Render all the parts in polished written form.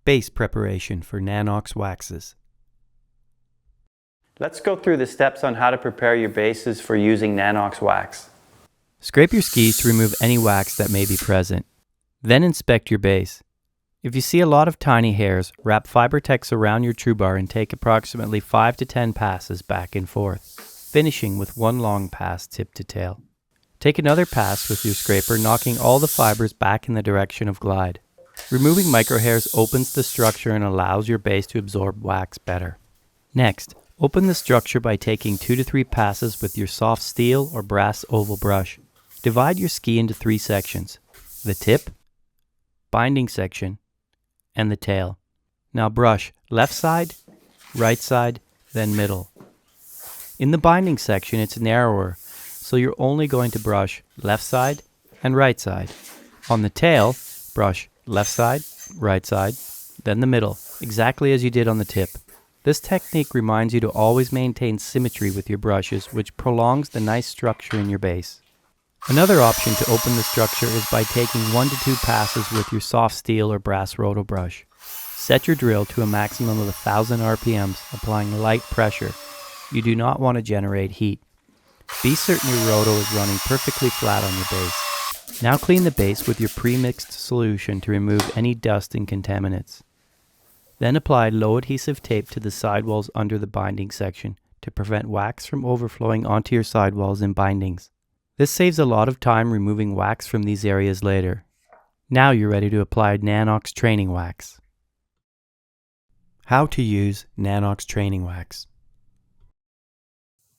Base preparation for Nanox waxes. Let's go through the steps on how to prepare your bases for using Nanox wax. Scrape your skis to remove any wax that may be present. Then inspect your base. If you see a lot of tiny hairs, wrap FiberTex around your true bar and take approximately 5 to 10 passes back and forth, finishing with one long pass tip to tail. Take another pass with your scraper, knocking all the fibers back in the direction of glide. Removing microhairs opens the structure and allows your base to absorb wax better. Next, open the structure by taking 2 to 3 passes with your soft steel or brass oval brush. Divide your ski into 3 sections: the tip, binding section, and the tail. Now brush left side, right side, then middle. In the binding section, it's narrower, so you're only going to brush left side and right side. On the tail, brush left side, right side, then the middle, exactly as you did on the tip. This technique reminds you to always maintain symmetry with your brushes, which prolongs the nice structure in your base. Another option to open the structure is by taking 1 to 2 passes with your soft steel or brass roto brush. Set your drill to a maximum of 1000 RPMs, applying light pressure. You do not want to generate heat. Be certain your roto is running perfectly flat on your base. Now clean the base with your pre-mixed solution to remove any dust and contaminants. Then apply low adhesive tape to the sidewalls under the binding section to prevent wax from overflowing onto your sidewalls and bindings. This saves a lot of time removing wax from these areas later. Now you're ready to apply Nanox training wax. How to use Nanox training wax.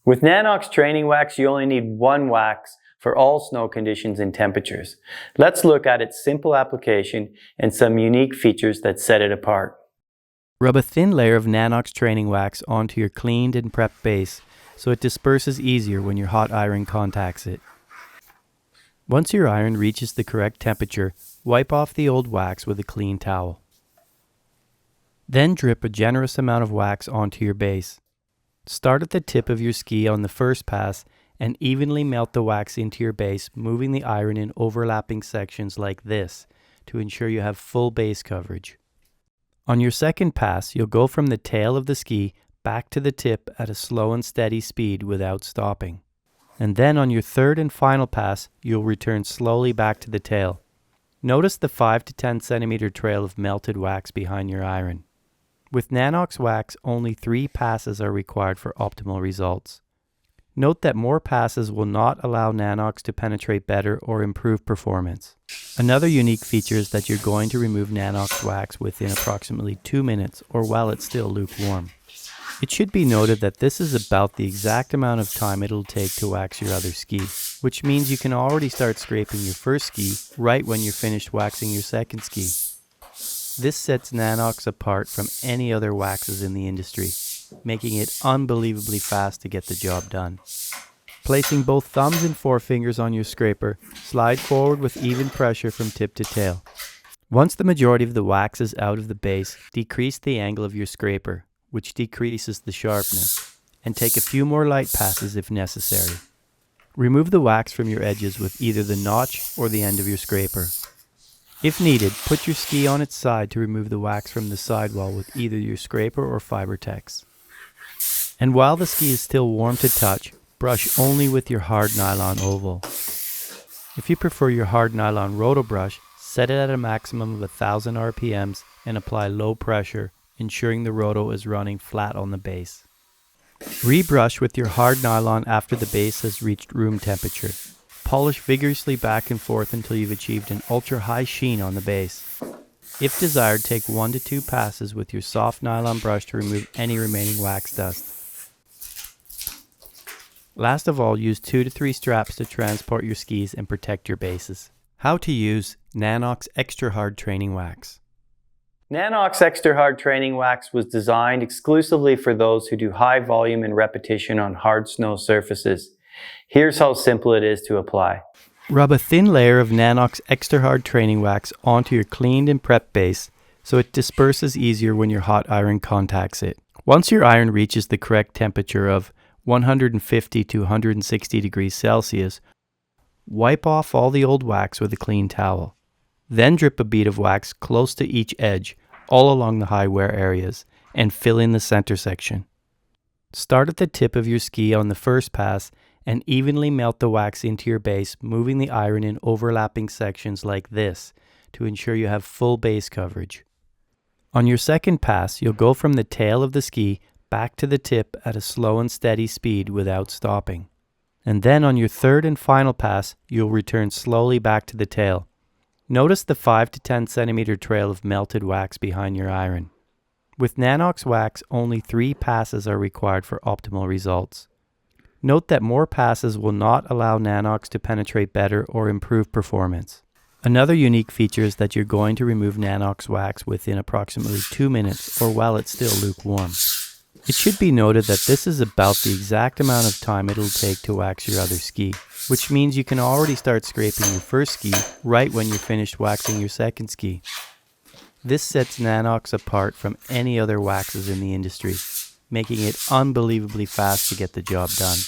With Nanox training wax, you only need one wax for all snow conditions and temperatures. Let's look at its simple application and some unique features that set it apart. Rub a thin layer of Nanox training wax onto your cleaned and prepped base so it disperses easier when your hot iron contacts it. Once your iron reaches the correct temperature, wipe off the old wax with a clean towel. Then drip a generous amount of wax onto your base. Start at the tip of your ski on the first pass and evenly melt the wax into your base, moving the iron in overlapping sections like this to ensure you have full base coverage. On your second pass, you'll go from the tail of the ski back to the tip at a slow and steady speed without stopping. And then on your third and final pass, you'll return slowly back to the tail. Notice the 5 to 10 centimeter trail of melted wax behind your iron. With Nanox wax, only 3 passes are required for optimal results. Note that more passes will not allow Nanox to penetrate better or improve performance. Another unique feature is that you're going to remove Nanox wax within approximately 2 minutes or while it's still lukewarm. It should be noted that this is about the exact amount of time it'll take to wax your other ski, which means you can already start scraping your first ski right when you're finished waxing your second ski. This sets Nanox apart from any other waxes in the industry, making it unbelievably fast to get the job done. Placing both thumbs and forefingers on your scraper, slide forward with even pressure from tip to tail. Once the majority of the wax is out of the base, decrease the angle of your scraper, which decreases the sharpness, and take a few more light passes if necessary. Remove the wax from your edges with either the notch or the end of your scraper. If needed, put your ski on its side to remove the wax from the sidewall with either your scraper or FiberTex. And while the ski is still warm to touch, brush only with your hard nylon oval. If you prefer your hard nylon roto brush, set it at a maximum of 1000 RPMs and apply low pressure, ensuring the roto is running flat on the base. Rebrush with your hard nylon after the base has reached room temperature. Polish vigorously back and forth until you've achieved an ultra-high sheen on the base. If desired, take 1 to 2 passes with your soft nylon brush to remove any remaining wax dust. Last of all, use 2 to 3 straps to transport your skis and protect your bases. How to use Nanox Extra Hard Training Wax. Nanox Extra Hard Training Wax was designed exclusively for those who do high volume and repetition on hard snow surfaces. Here's how simple it is to apply. Rub a thin layer of Nanox Extra Hard Training Wax onto your cleaned and prepped base so it disperses easier when your hot iron contacts it. Once your iron reaches the correct temperature of 150 to 160 degrees Celsius, wipe off all the old wax with a clean towel. Then drip a bead of wax close to each edge, all along the high wear areas and fill in the center section. Start at the tip of your ski on the first pass and evenly melt the wax into your base, moving the iron in overlapping sections like this to ensure you have full base coverage. On your second pass, you'll go from the tail of the ski back to the tip at a slow and steady speed without stopping. And then on your third and final pass, you'll return slowly back to the tail. Notice the 5 to 10 centimeter trail of melted wax behind your iron. With Nanox wax, only 3 passes are required for optimal results. Note that more passes will not allow Nanox to penetrate better or improve performance. Another unique feature is that you're going to remove Nanox wax within approximately 2 minutes or while it's still lukewarm. It should be noted that this is about the exact amount of time it'll take to wax your other ski, which means you can already start scraping your first ski right when you're finished waxing your second ski. This sets Nanox apart from any other waxes in the industry, making it unbelievably fast to get the job done.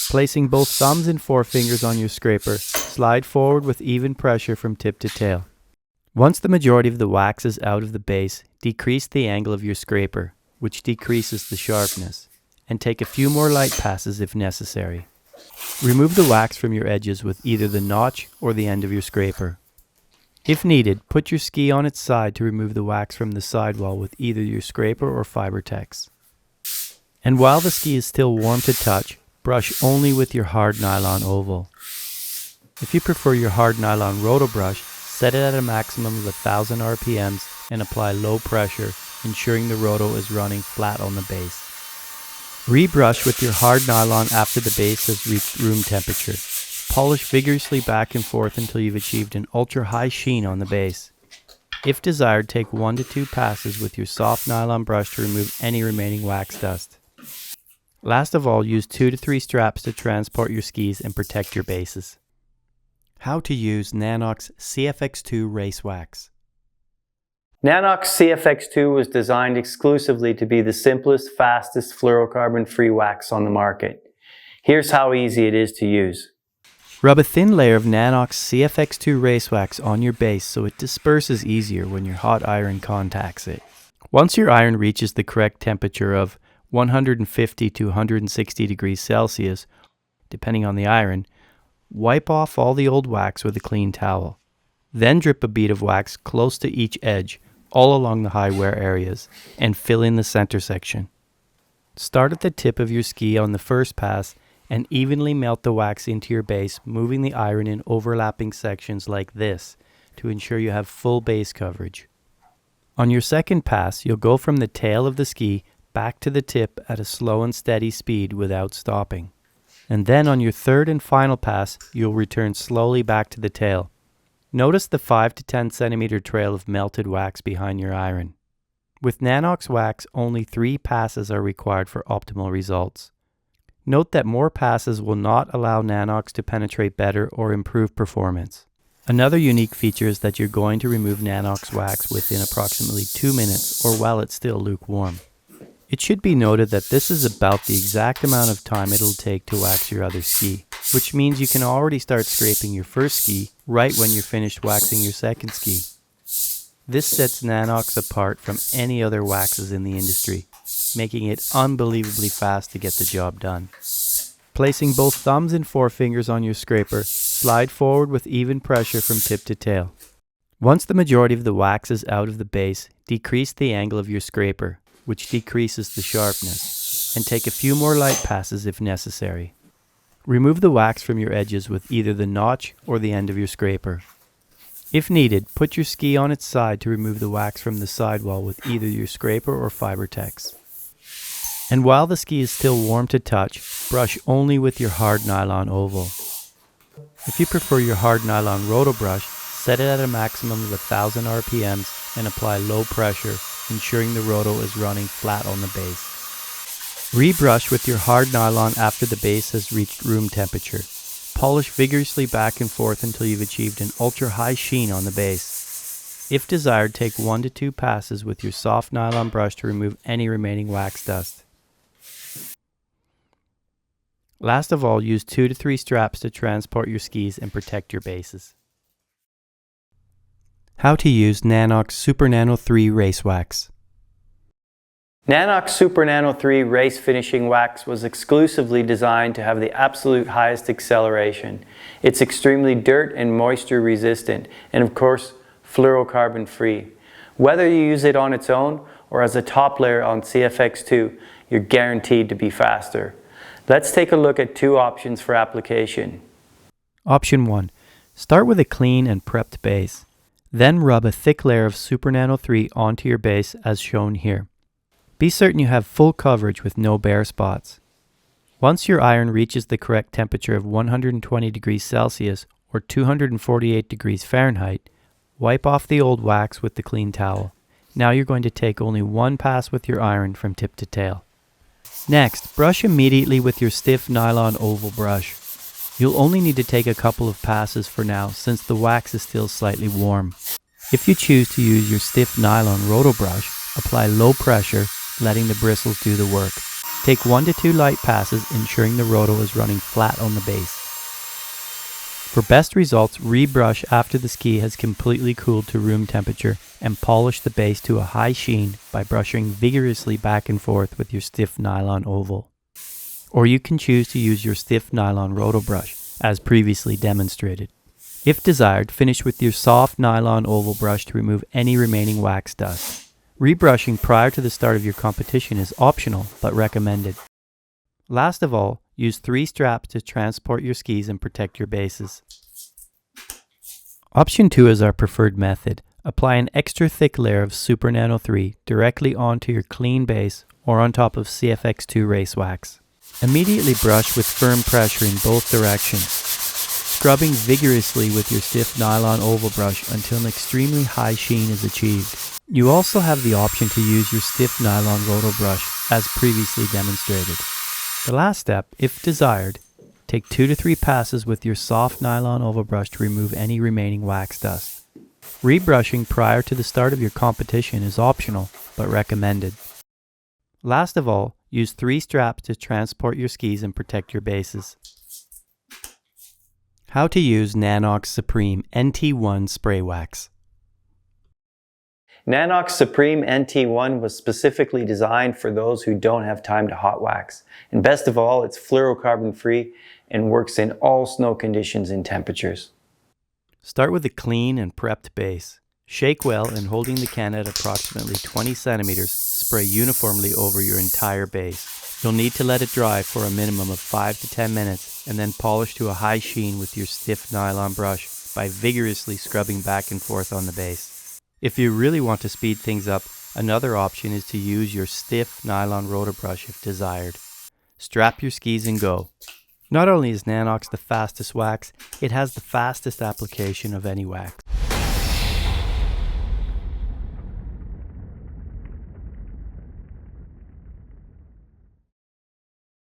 Placing both thumbs and forefingers on your scraper, slide forward with even pressure from tip to tail. Once the majority of the wax is out of the base, decrease the angle of your scraper, which decreases the sharpness, and take a few more light passes if necessary. Remove the wax from your edges with either the notch or the end of your scraper. If needed, put your ski on its side to remove the wax from the sidewall with either your scraper or Fibertex. And while the ski is still warm to touch, brush only with your hard nylon oval. If you prefer your hard nylon roto brush, set it at a maximum of 1000 RPMs and apply low pressure, ensuring the roto is running flat on the base. Rebrush with your hard nylon after the base has reached room temperature. Polish vigorously back and forth until you've achieved an ultra-high sheen on the base. If desired, take 1 to 2 passes with your soft nylon brush to remove any remaining wax dust. Last of all, use 2 to 3 straps to transport your skis and protect your bases. How to use Nanox CFXII Race Wax. Nanox CFXII was designed exclusively to be the simplest, fastest fluorocarbon-free wax on the market. Here's how easy it is to use. Rub a thin layer of Nanox CFXII Race Wax on your base so it disperses easier when your hot iron contacts it. Once your iron reaches the correct temperature of 150 to 160 degrees Celsius, depending on the iron, wipe off all the old wax with a clean towel. Then drip a bead of wax close to each edge, all along the high wear areas, and fill in the center section. Start at the tip of your ski on the first pass and evenly melt the wax into your base, moving the iron in overlapping sections like this to ensure you have full base coverage. On your second pass, you'll go from the tail of the ski back to the tip at a slow and steady speed without stopping. And then on your third and final pass, you'll return slowly back to the tail. Notice the 5 to 10 centimeter trail of melted wax behind your iron. With Nanox wax, only 3 passes are required for optimal results. Note that more passes will not allow Nanox to penetrate better or improve performance. Another unique feature is that you're going to remove Nanox wax within approximately 2 minutes or while it's still lukewarm. It should be noted that this is about the exact amount of time it'll take to wax your other ski, which means you can already start scraping your first ski right when you're finished waxing your second ski. This sets Nanox apart from any other waxes in the industry, making it unbelievably fast to get the job done. Placing both thumbs and forefingers on your scraper, slide forward with even pressure from tip to tail. Once the majority of the wax is out of the base, decrease the angle of your scraper, which decreases the sharpness, and take a few more light passes if necessary. Remove the wax from your edges with either the notch or the end of your scraper. If needed, put your ski on its side to remove the wax from the sidewall with either your scraper or Fibertex. And while the ski is still warm to touch, brush only with your hard nylon oval. If you prefer your hard nylon roto brush, set it at a maximum of 1000 RPMs and apply low pressure, ensuring the roto is running flat on the base. Rebrush with your hard nylon after the base has reached room temperature. Polish vigorously back and forth until you've achieved an ultra-high sheen on the base. If desired, take 1 to 2 passes with your soft nylon brush to remove any remaining wax dust. Last of all, use 2 to 3 straps to transport your skis and protect your bases. How to use Nanox Supernano 3 Race Wax. Nanox Supernano 3 Race Finishing Wax was exclusively designed to have the absolute highest acceleration. It's extremely dirt and moisture resistant, and of course, fluorocarbon free. Whether you use it on its own or as a top layer on CFXII, you're guaranteed to be faster. Let's take a look at two options for application. Option 1. Start with a clean and prepped base. Then rub a thick layer of Supernano 3 onto your base as shown here. Be certain you have full coverage with no bare spots. Once your iron reaches the correct temperature of 120 degrees Celsius or 248 degrees Fahrenheit, wipe off the old wax with the clean towel. Now you're going to take only one pass with your iron from tip to tail. Next, brush immediately with your stiff nylon oval brush. You'll only need to take a couple of passes for now since the wax is still slightly warm. If you choose to use your stiff nylon roto brush, apply low pressure, letting the bristles do the work. Take 1 to 2 light passes, ensuring the roto is running flat on the base. For best results, rebrush after the ski has completely cooled to room temperature and polish the base to a high sheen by brushing vigorously back and forth with your stiff nylon oval. Or you can choose to use your stiff nylon roto brush, as previously demonstrated. If desired, finish with your soft nylon oval brush to remove any remaining wax dust. Rebrushing prior to the start of your competition is optional, but recommended. Last of all, use 3 straps to transport your skis and protect your bases. Option 2 is our preferred method. Apply an extra thick layer of Supernano 3 directly onto your clean base or on top of CFXII race wax. Immediately brush with firm pressure in both directions, scrubbing vigorously with your stiff nylon oval brush until an extremely high sheen is achieved. You also have the option to use your stiff nylon roto brush as previously demonstrated. The last step, if desired, take 2 to 3 passes with your soft nylon oval brush to remove any remaining wax dust. Rebrushing prior to the start of your competition is optional, but recommended. Last of all, use 3 straps to transport your skis and protect your bases. How to use Nanox Supreme NT1 Spray Wax. Nanox Supreme NT1 was specifically designed for those who don't have time to hot wax. And best of all, it's fluorocarbon free and works in all snow conditions and temperatures. Start with a clean and prepped base. Shake well and holding the can at approximately 20 centimeters, spray uniformly over your entire base. You'll need to let it dry for a minimum of 5 to 10 minutes and then polish to a high sheen with your stiff nylon brush by vigorously scrubbing back and forth on the base. If you really want to speed things up, another option is to use your stiff nylon roto brush if desired. Strap your skis and go. Not only is Nanox the fastest wax, it has the fastest application of any wax.